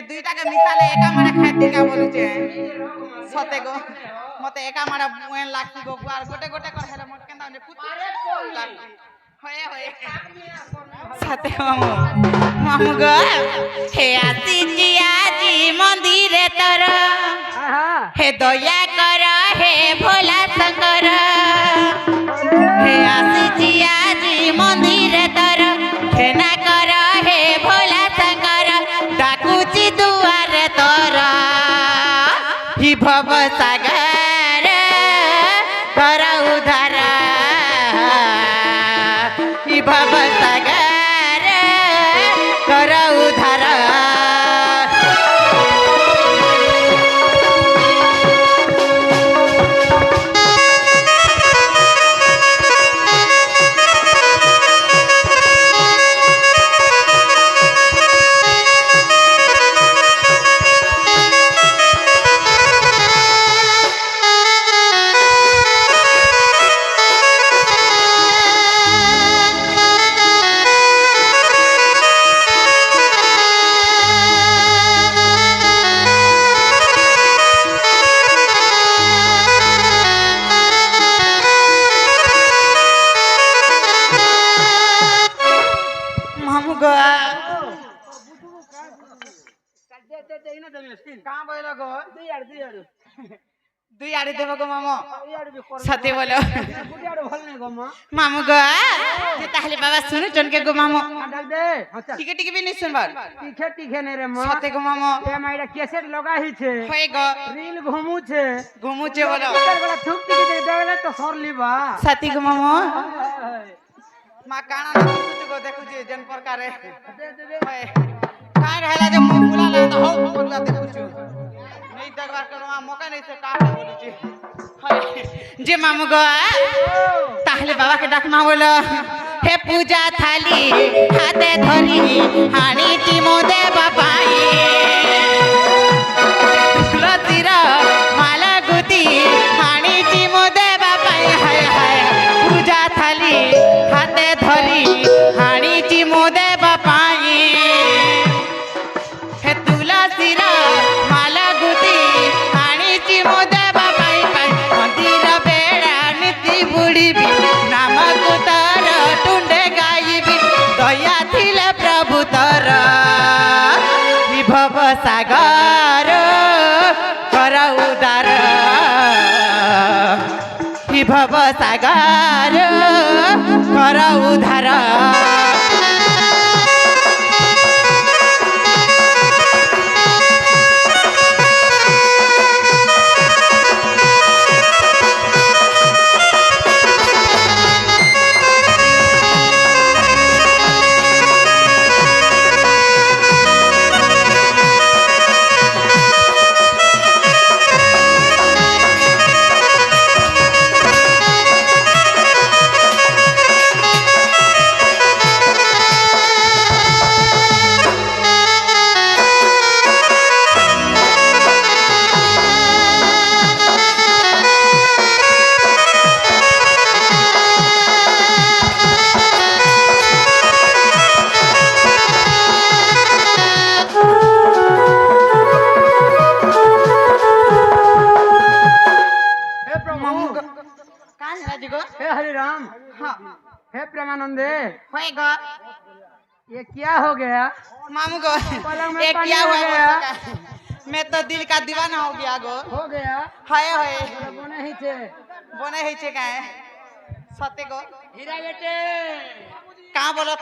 দুইটাকে মিশালে একা মারা খাইতে কা বলছে সতে গো মতে একা মারা মোয়েন লাগতি গো আর গোটে গোটে করে হেলে মত কেনতা নে পুত লাগতি হয়ে হয়ে সাথে মামু মামু গো হে আসিছি আজি মন্দিরে তোর হে দয়া কর হে ভোলা শঙ্কর হে আসিছি আজি মন্দিরে তোর হে না কর হে ভোলা শঙ্কর ডাকুচি দুয়ারে তোর হি ভব সাগর কর উদ্ধার হি ভব সাগর কর উদ্ধার দুই আড়ি দেব গো মামু সাথে বলো মামু গো তাহলে বাবা শুনু চনকে গো মামু টিকে টিকে বি নি শুনবার টিকে টিকে নে রে মা সাথে গো মামু এ মাইরা ক্যাসেট লগা হিছে হই গো রিল ঘুমুছে ঘুমুছে বলো বলা থুক টিকে দেবেলে তো সরলিবা সাথে গো মামু মা কানা না কিছু গো দেখুছি জেন প্রকারে কার হেলা যে মুখ বুলালা তো হও বললা দেখুছি नहीं दरबार करो मौका नहीं से का बोली जे मामू गो ताहले बाबा के डाक मा बोलो हे पूजा थाली हाथे धरी हानी ती मोदे बापाई तुलसीर माला गुती हानी ती मोदे बापाई हाय हाय पूजा थाली हाथे धरी हानी ती मोदे बापाई हे तुलसीर माला गुती हाणीची मोदे बाबाई पाई मंदिर बेड़ा नीति बुड़ीबी नामक तर टुंडे गाइबी दया थिले प्रभु तर विभव सागर कर उदार विभव सागर कर उधार हे प्रेमानंदे होए गो ये क्या हो गया मामू गो ये क्या हुआ मैं तो दिल का दीवाना हो गया हाय हाय बोने ही छे का सते गो हीरा बेटे कहां बोलो